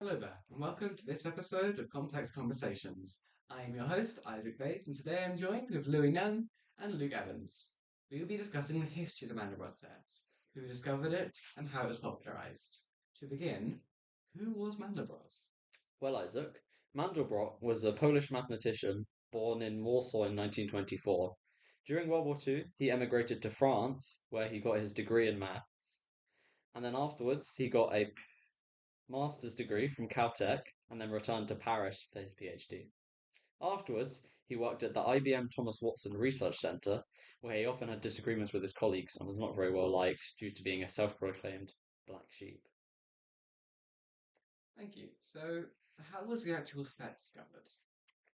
Hello there, and welcome to this episode of Complex Conversations. I am your host, Isaac Bate, and today I'm joined with Louis Nunn and Luke Evans. We will be discussing the history of the Mandelbrot set, who discovered it, and how it was popularised. To begin, who was Mandelbrot? Well, Isaac, Mandelbrot was a Polish mathematician born in Warsaw in 1924. During World War II, he emigrated to France, where he got his degree in maths. And then afterwards, he got a master's degree from Caltech and then returned to Paris for his PhD. Afterwards, he worked at the IBM Thomas Watson Research Center, where he often had disagreements with his colleagues and was not very well liked due to being a self proclaimed black sheep. Thank you. So, how was the actual set discovered?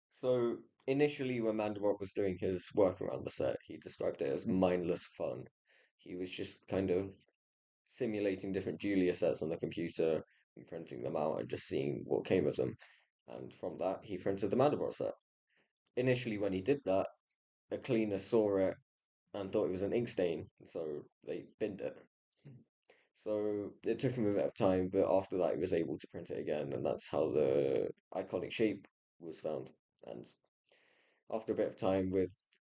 So initially, when Mandelbrot was doing his work around the set, he described it as mindless fun. He was just kind of simulating different Julia sets on the computer and printing them out and just seeing what came of them. And from that, he printed the Mandelbrot set. Initially, when he did that, a cleaner saw it and thought it was an ink stain, so they binned it. So it took him a bit of time, but after that, he was able to print it again, and that's how the iconic shape was found. And after a bit of time with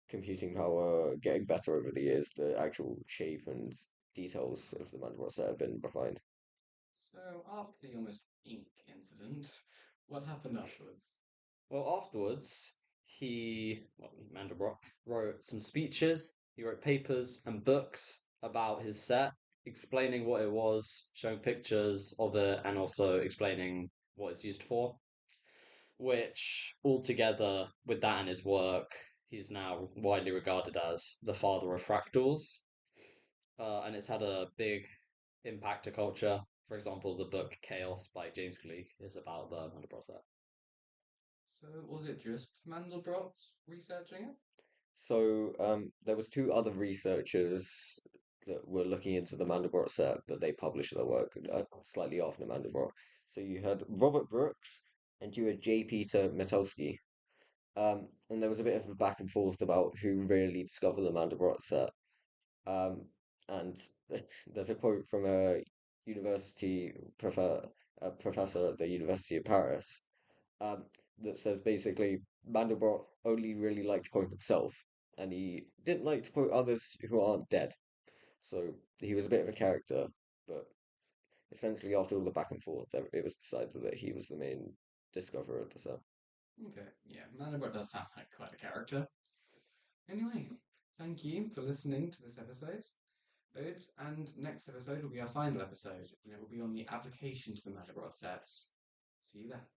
computing power getting better over the years, the actual shape and details of the Mandelbrot set have been refined. So, after the almost ink incident, what happened afterwards? Well, afterwards, Mandelbrot, wrote some speeches, he wrote papers and books about his set, explaining what it was, showing pictures of it, and also explaining what it's used for. Which, altogether, with that and his work, he's now widely regarded as the father of fractals. And it's had a big impact to culture. For example, the book Chaos by James Gleick is about the Mandelbrot set. So, was it just Mandelbrot researching it? So there was two other researchers that were looking into the Mandelbrot set, but they published their work slightly after Mandelbrot. So you had Robert Brooks and you had J. Peter Metelsky. And there was a bit of a back and forth about who really discovered the Mandelbrot set. Um, and there's a quote from university a professor at the University of Paris, um, that says basically Mandelbrot only really liked to quote himself, and he didn't like to quote others who aren't dead. So he was a bit of a character, but essentially after all the back and forth, it was decided that he was the main discoverer of the set. Okay, yeah, Mandelbrot does sound like quite a character. Anyway, thank you for listening to this episode. And next episode will be our final episode, and it will be on the application to the Mandelbrot sets. See you there.